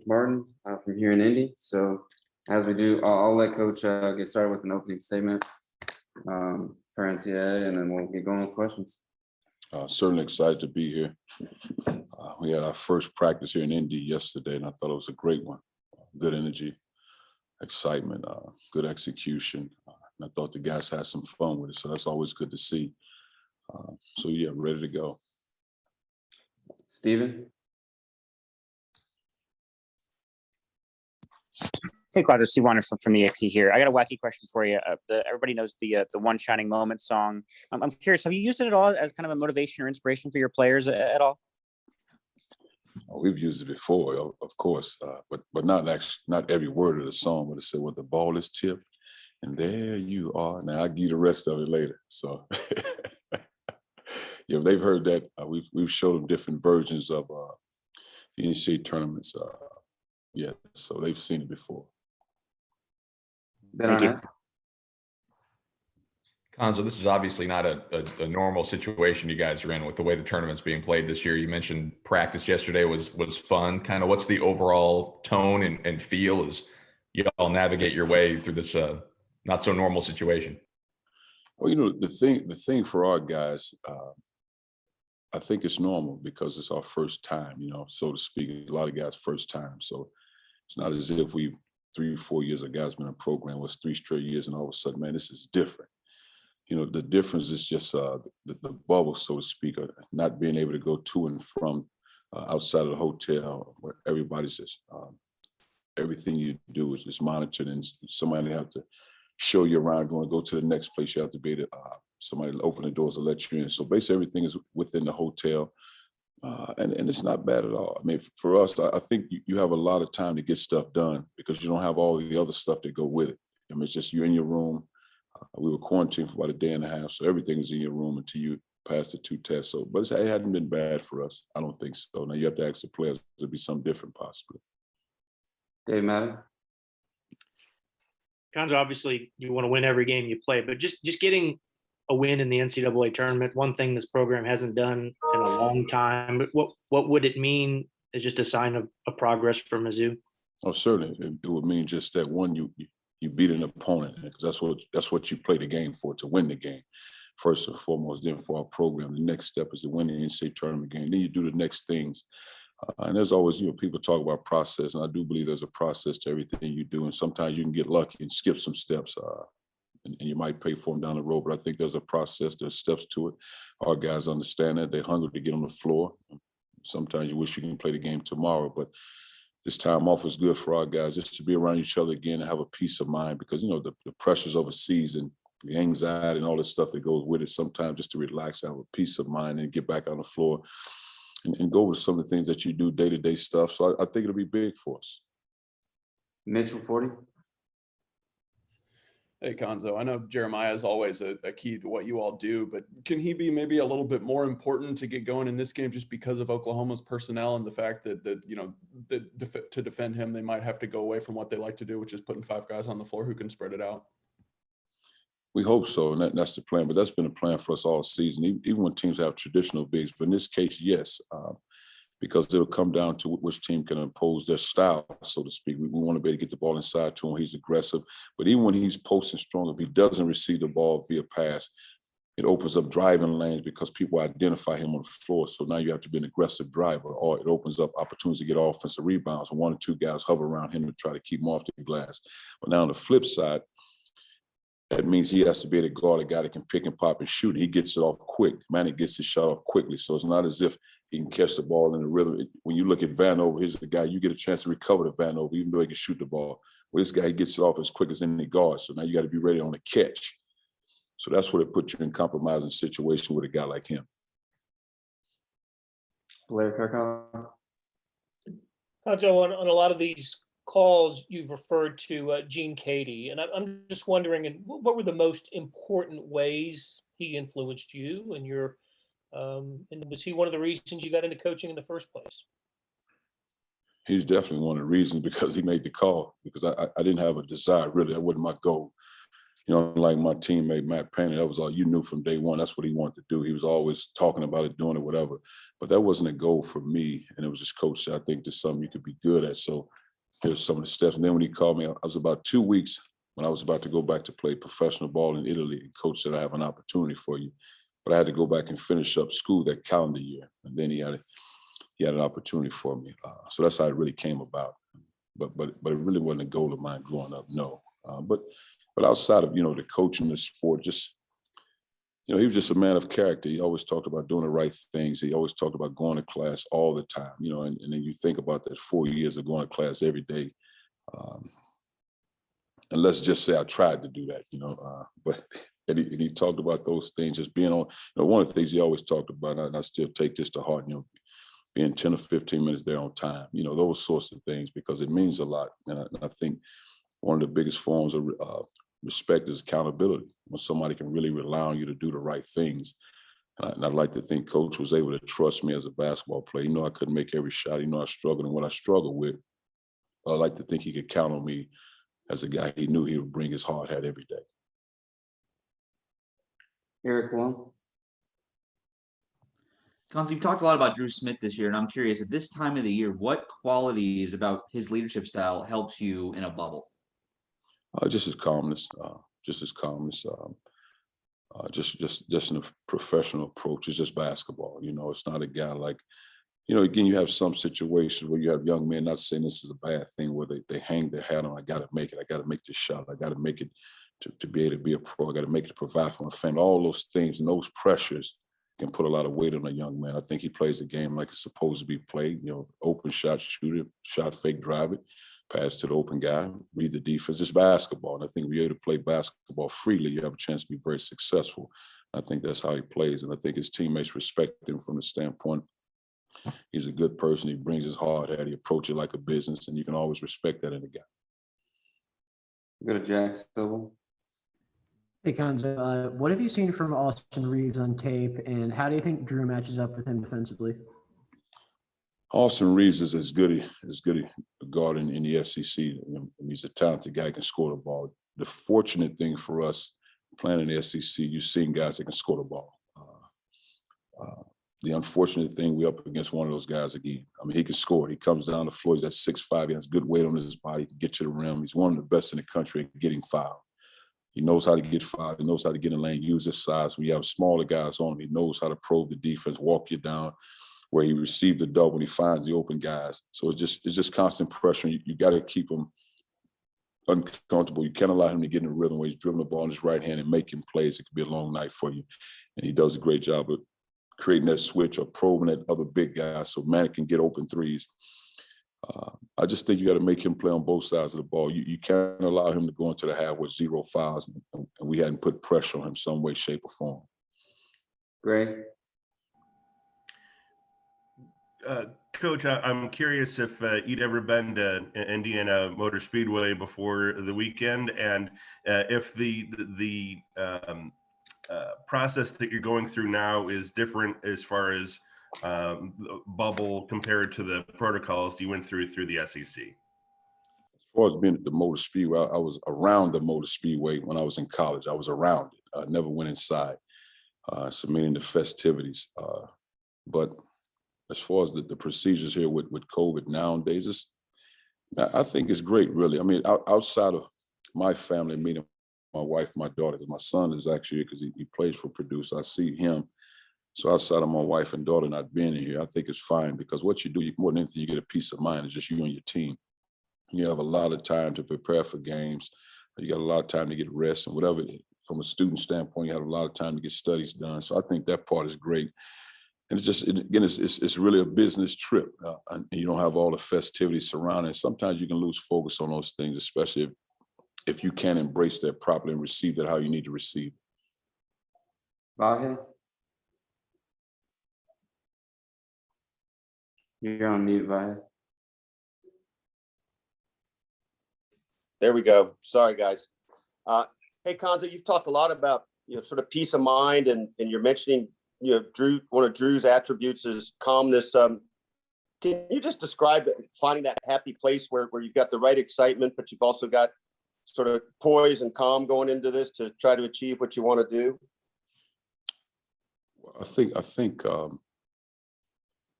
Martin from here in Indy. So as we do, I'll let Coach get started with an opening statement for NCAA, and then we'll get going with questions. Certainly excited to be here. We had our first practice here in Indy yesterday, and I thought it was a great one. Good energy, excitement, good execution. And I thought the guys had some fun with it, so that's always good to see. So yeah, ready to go. Steven? Hey, Cuonzo, Steve Warner from the AP here. I got a wacky question for you. Everybody knows the One Shining Moment song. I'm curious, have you used it at all as kind of a motivation or inspiration for your players at all? We've used it before, of course, but not every word of the song. But it said, "Well, the ball is tipped, and there you are." Now I'll give you the rest of it later. So, yeah, they've heard that. We've showed them different versions of the NCAA tournaments. Yeah, so they've seen it before. Thank you. Cuonzo, this is obviously not a normal situation you guys are in with the way the tournament's being played this year. You mentioned practice yesterday was fun. Kind of what's the overall tone and feel as you all navigate your way through this not so normal situation? Well, the thing for our guys, I think it's normal because it's our first time, so to speak. A lot of guys' first time. So it's not as if 3 or 4 years a guy's been in a program was 3 straight years, and all of a sudden, man, this is different. The difference is just the bubble, so to speak, not being able to go to and from outside of the hotel where everybody's just, everything you do is just monitored, and somebody have to show you around. You want to go to the next place, you have to be able to, somebody to open the doors to let you in. So basically everything is within the hotel. And it's not bad at all. I mean, for us, I think you have a lot of time to get stuff done because you don't have all the other stuff that go with it. I mean, it's just you're in your room. We were quarantined for about a day and a half, so everything is in your room until you pass the 2 tests. So, but it hadn't been bad for us. I don't think so. Now you have to ask the players to be something different, possibly. Dave Madden? Cuonzo, obviously you want to win every game you play, but just getting a win in the NCAA tournament, one thing this program hasn't done in a long time. What would it mean as just a sign of progress for Mizzou? Oh, certainly. It would mean just that one, you beat an opponent, because that's what you play the game for, to win the game first and foremost. Then for our program, the next step is to win the NCAA tournament game. Then you do the next things. And there's always, people talk about process, and I do believe there's a process to everything you do. And sometimes you can get lucky and skip some steps, and you might pay for them down the road. But I think there's a process, there's steps to it. Our guys understand that. They're hungry to get on the floor. Sometimes you wish you can play the game tomorrow, but this time off is good for our guys, just to be around each other again and have a peace of mind, because the pressures overseas and the anxiety and all the stuff that goes with it. Sometimes just to relax, have a peace of mind, and get back on the floor and go with some of the things that you do, day-to-day stuff. So I think it'll be big for us. Mitchell 40. Hey, Cuonzo, I know Jeremiah is always a key to what you all do, but can he be maybe a little bit more important to get going in this game just because of Oklahoma's personnel and the fact that to defend him, they might have to go away from what they like to do, which is putting 5 guys on the floor who can spread it out? We hope so, and that's the plan. But that's been a plan for us all season, even when teams have traditional bigs. But in this case, yes, because it'll come down to which team can impose their style, so to speak. We want to be able to get the ball inside to him. He's aggressive. But even when he's posting strong, if he doesn't receive the ball via pass, it opens up driving lanes because people identify him on the floor. So now you have to be an aggressive driver, or it opens up opportunities to get offensive rebounds. 1 or 2 guys hover around him to try to keep him off the glass. But now on the flip side, that means he has to be able to guard a guy that can pick and pop and shoot. He gets it off quick. Manny gets his shot off quickly. So it's not as if he can catch the ball in the rhythm. When you look at Vanover, here's the guy, you get a chance to recover the Vanover, even though he can shoot the ball. Well, this guy, he gets it off as quick as any guard. So now you got to be ready on the catch. So that's what it puts you in compromising situation with a guy like him. Blair Kirkhoff. Cuonzo, on a lot of these calls, you've referred to Gene Katie, and I'm just wondering, what were the most important ways he influenced you and your, and was he one of the reasons you got into coaching in the first place? He's definitely one of the reasons, because he made the call, because I didn't have a desire, really. That wasn't my goal. You know, like my teammate, Matt Payne, that was all you knew from day one. That's what he wanted to do. He was always talking about it, doing it, whatever. But that wasn't a goal for me. And it was just, coach said, I think there's something you could be good at. So here's some of the steps. And then when he called me, I was about 2 weeks when I was about to go back to play professional ball in Italy. And coach said, I have an opportunity for you. But I had to go back and finish up school that calendar year. And then he had an opportunity for me. So that's how it really came about. But it really wasn't a goal of mine growing up, no. But outside of, the coaching, the sport, just, he was just a man of character. He always talked about doing the right things. He always talked about going to class all the time, and then you think about that 4 years of going to class every day. And let's just say I tried to do that, but and he talked about those things, just being on, one of the things he always talked about, and I still take this to heart, being 10 or 15 minutes there on time, those sorts of things, because it means a lot. And I think one of the biggest forms of respect is accountability, when somebody can really rely on you to do the right things. And I'd like to think coach was able to trust me as a basketball player. I couldn't make every shot. I struggled, and what I struggled with, I like to think he could count on me as a guy he knew he would bring his hard hat every day. Eric Wong. Cuonzo, you've talked a lot about Drew Smith this year, and I'm curious, at this time of the year, what qualities about his leadership style helps you in a bubble? Just his calmness, just in a professional approach. It's just basketball. It's not a guy like, again, you have some situations where you have young men, not saying this is a bad thing, where they hang their hat on, I got to make it. I got to make this shot. I got to make it to be able to be a pro. I got to make it to provide for my family. All those things and those pressures can put a lot of weight on a young man. I think he plays the game like it's supposed to be played. Open shot, shoot it, shot fake, drive it, pass to the open guy, read the defense. It's basketball. And I think if you're able to play basketball freely, you have a chance to be very successful. I think that's how he plays. And I think his teammates respect him from the standpoint. He's a good person. He brings his hard hat. He approaches it like a business, and you can always respect that in a guy. Go to Jack Silva. Hey, Cuonzo, what have you seen from Austin Reeves on tape, and how do you think Drew matches up with him defensively? Austin Reeves is as good a guard in the SEC. He's a talented guy, can score the ball. The fortunate thing for us playing in the SEC, you've seen guys that can score the ball. The unfortunate thing, we're up against one of those guys again. He can score. He comes down the floor. He's at 6'5". He has good weight on his body. He can get to the rim. He's one of the best in the country at getting fouled. He knows how to get fouled. He knows how to get in the lane, use his size. When you have smaller guys on him, he knows how to probe the defense, walk you down, where he received the double when he finds the open guys. So it's just constant pressure. You got to keep him uncomfortable. You can't allow him to get in a rhythm where he's dribbling the ball in his right hand and making plays. It could be a long night for you. And he does a great job of creating that switch or probing that other big guy so man can get open threes. I just think you got to make him play on both sides of the ball. You can't allow him to go into the half with 0 fouls, and we hadn't put pressure on him some way, shape, or form. Greg. Coach, I'm curious if you'd ever been to Indiana Motor Speedway before the weekend, and if the process that you're going through now is different as far as bubble compared to the protocols you went through the SEC. As far as being at the Motor Speedway, I was around the Motor Speedway when I was in college. I was around it. I never went inside, submitting the festivities. But as far as the procedures here with COVID nowadays, I think it's great, really. Outside of my family, meeting my wife, my daughter, because my son is actually, because he plays for Purdue, so I see him. So outside of my wife and daughter not being here, I think it's fine, because what you do, more than anything, you get a peace of mind. It's just you and your team. You have a lot of time to prepare for games. You got a lot of time to get rest and whatever. From a student standpoint, you have a lot of time to get studies done. So I think that part is great. And it's really a business trip. And you don't have all the festivities surrounding it. Sometimes you can lose focus on those things, especially if you can't embrace that properly and receive that how you need to receive it. Vahe. You're on mute, Vahe. There we go. Sorry, guys. Hey, Cuonzo, you've talked a lot about, sort of peace of mind, and you're mentioning, Drew, one of Drew's attributes is calmness. Can you just describe finding that happy place where you've got the right excitement, but you've also got sort of poised and calm going into this to try to achieve what you want to do? I think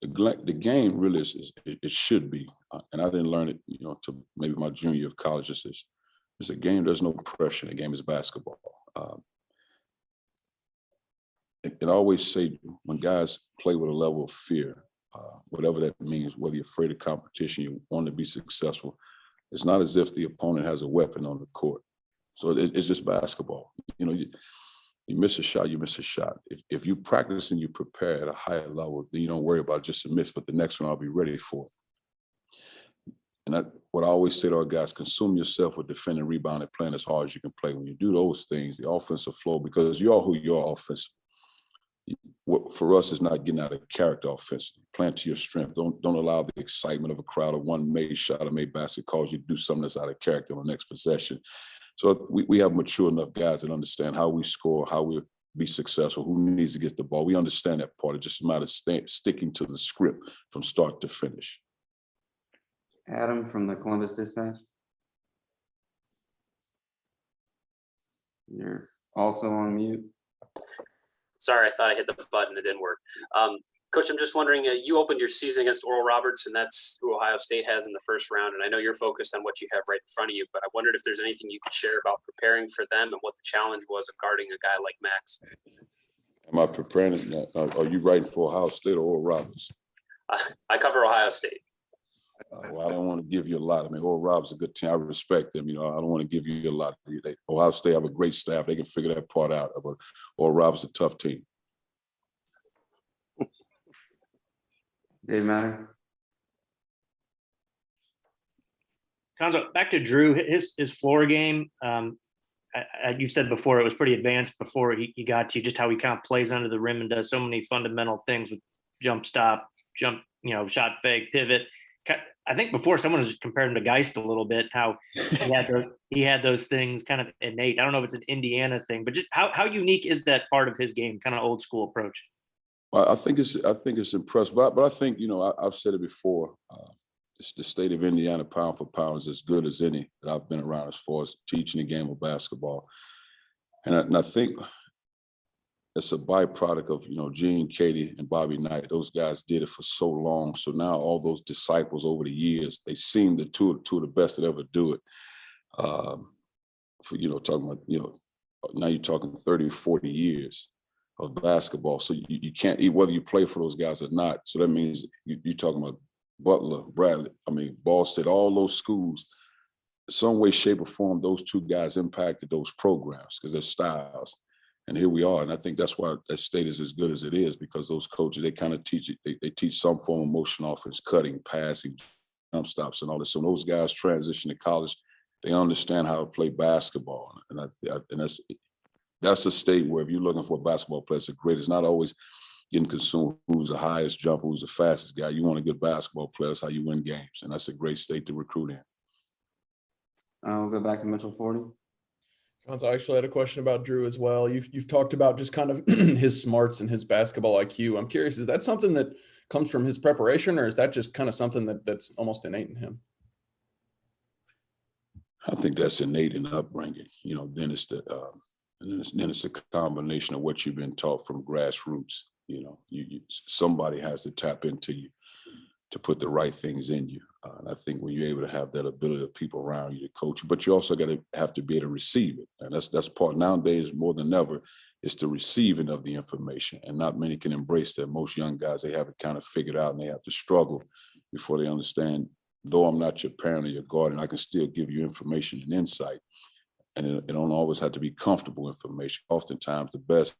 the game really it should be, and I didn't learn it, to maybe my junior year of college. It's a game. There's no pressure. The game is basketball. And I always say when guys play with a level of fear, whatever that means, whether you're afraid of competition, you want to be successful, it's not as if the opponent has a weapon on the court. So it's just basketball. You miss a shot, you miss a shot. If you practice and you prepare at a higher level, then you don't worry about just a miss, but the next one I'll be ready for. And what I always say to our guys, consume yourself with defending, rebounding, playing as hard as you can play. When you do those things, the offensive flow, because you are who you are offensively. What for us is not getting out of character offensively. Playing to your strength. Don't allow the excitement of a crowd of one made shot or made basket cause you to do something that's out of character on the next possession. So we have mature enough guys that understand how we score, how we be successful, who needs to get the ball. We understand that part. It's just a matter of sticking to the script from start to finish. Adam from the Columbus Dispatch. You're also on mute. Sorry, I thought I hit the button. It didn't work. Coach, I'm just wondering, you opened your season against Oral Roberts, and that's who Ohio State has in the first round. And I know you're focused on what you have right in front of you, but I wondered if there's anything you could share about preparing for them and what the challenge was of guarding a guy like Max. Am I preparing? Are you writing for Ohio State or Oral Roberts? I cover Ohio State. Well, I don't want to give you a lot. I mean, Oral Roberts is a good team. I respect them. I don't want to give you a lot. Ohio State have a great staff. They can figure that part out. But Oral Roberts is a tough team. Dave Matter. Cuonzo, back to Drew, his floor game. You said before it was pretty advanced before he got to you, just how he kind of plays under the rim and does so many fundamental things with jump stop, jump, shot fake, pivot. I think before someone was compared him to Geist a little bit, how he had those things kind of innate. I don't know if it's an Indiana thing, but just how unique is that part of his game, kind of old school approach? I think it's impressive, but I think I've said it before. The state of Indiana, pound for pound, is as good as any that I've been around as far as teaching the game of basketball, and I think it's a byproduct of Gene, Katie, and Bobby Knight. Those guys did it for so long. So now all those disciples over the years, they seem the two of the best that ever do it. For talking about now you're talking 30, 40 years of basketball. So you can't eat whether you play for those guys or not. So that means you're talking about Butler, Bradley, Ball State, all those schools. Some way, shape, or form, those two guys impacted those programs because their styles. And here we are. And I think that's why that state is as good as it is, because those coaches, they kind of teach it. They teach some form of motion offense, cutting, passing, jump stops, and all this. So those guys transition to college, they understand how to play basketball. And that's a state where if you're looking for a basketball player, it's great. It's not always getting consumed who's the highest jumper, who's the fastest guy. You want a good basketball player. That's how you win games. And that's a great state to recruit in. We'll go back to Mitchell 40. Cuonzo, I actually had a question about Drew as well. You've talked about just kind of his smarts and his basketball IQ. I'm curious, is that something that comes from his preparation, or is that just kind of something that's almost innate in him? I think that's innate in upbringing. Then it's a combination of what you've been taught from grassroots. Somebody has to tap into you to put the right things in you. And I think when you're able to have that ability of people around you to coach you, but you also have to be able to receive it. And that's part nowadays more than ever, is the receiving of the information. And not many can embrace that. Most young guys, they have it kind of figured out, and they have to struggle before they understand, though I'm not your parent or your guardian, I can still give you information and insight. And it don't always have to be comfortable information. Oftentimes the best,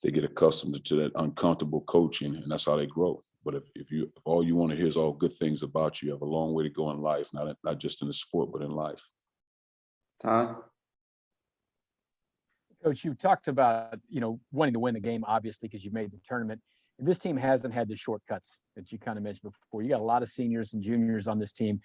they get accustomed to that uncomfortable coaching, and that's how they grow. But if all you want to hear is all good things about you, you have a long way to go in life, not just in the sport, but in life. Todd? Coach, you talked about, wanting to win the game, obviously, because you made the tournament. And this team hasn't had the shortcuts that you kind of mentioned before. You got a lot of seniors and juniors on this team.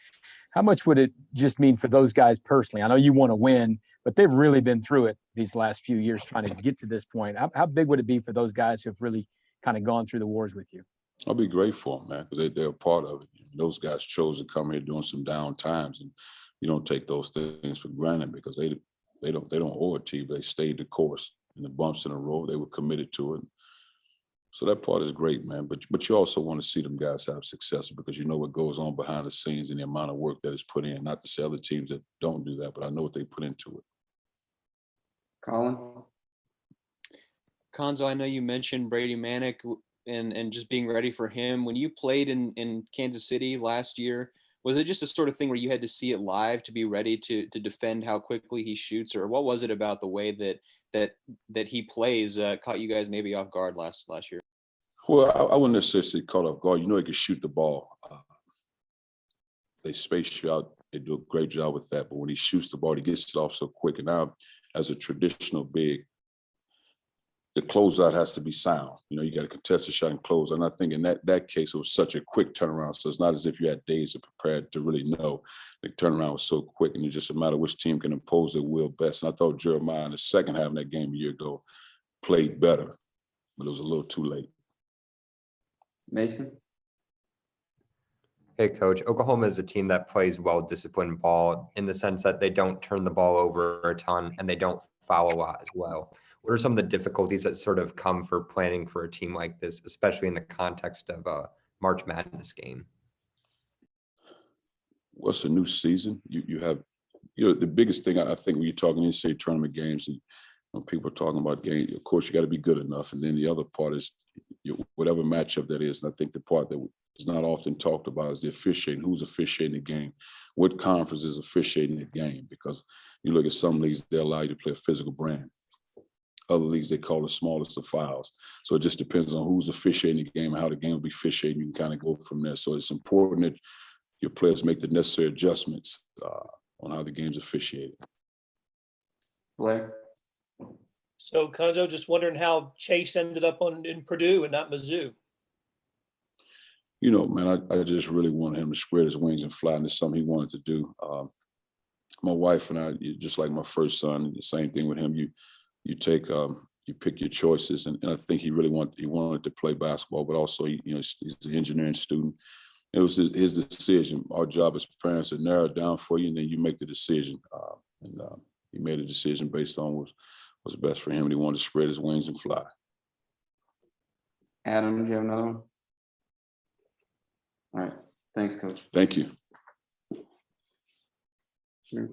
How much would it just mean for those guys personally? I know you want to win, but they've really been through it these last few years trying to get to this point. How big would it be for those guys who have really kind of gone through the wars with you? I'll be great for them, man, because they're a part of it. Those guys chose to come here during some down times, and you don't take those things for granted because they don't owe it to you. They stayed the course, and the bumps in the road, they were committed to it. So that part is great, man. But you also want to see them guys have success because you know what goes on behind the scenes and the amount of work that is put in. Not to say other teams that don't do that, but I know what they put into it. Colin? Cuonzo, I know you mentioned Brady Manick and just being ready for him. When you played in Kansas City last year, was it just a sort of thing where you had to see it live to be ready to defend how quickly he shoots, or what was it about the way that he plays caught you guys maybe off guard last year? Well, I wouldn't necessarily say caught off guard. You know, he can shoot the ball. They space you out. They do a great job with that. But when he shoots the ball, he gets it off so quick. And now, as a traditional big, the closeout has to be sound. You know, you got to contest the shot and close. And I think in that case, it was such a quick turnaround. So it's not as if you had days to prepare to really know. The turnaround was so quick, and it's just a matter of which team can impose their will best. And I thought Jeremiah in the second half of that game a year ago played better, but it was a little too late. Mason? Hey, Coach. Oklahoma is a team that plays well-disciplined ball in the sense that they don't turn the ball over a ton and they don't foul a lot as well. What are some of the difficulties that sort of come for planning for a team like this, especially in the context of a March Madness game? Well, it's a new season. You have, you know, the biggest thing I think when you're talking NCAA tournament games and when people are talking about games, of course, you got to be good enough. And then the other part is whatever matchup that is. And I think the part that is not often talked about is the officiating. Who's officiating the game? What conference is officiating the game? Because you look at some leagues, they allow you to play a physical brand. Other leagues, they call the smallest of fouls. So it just depends on who's officiating the game and how the game will be officiated. You can kind of go from there. So it's important that your players make the necessary adjustments on how the game's officiated. Blair? So Cuonzo, just wondering how Chase ended up in Purdue and not Mizzou. You know, man, I just really wanted him to spread his wings and fly, and it's something he wanted to do. My wife and I, just like my first son, the same thing with him. You take you pick your choices, and I think he really wanted to play basketball, but also he's an engineering student. It was his decision. Our job as parents to narrow it down for you, and then you make the decision. He made a decision based on what's best for him, and he wanted to spread his wings and fly. Adam, do you have another one? All right. Thanks, Coach. Thank you. Sure.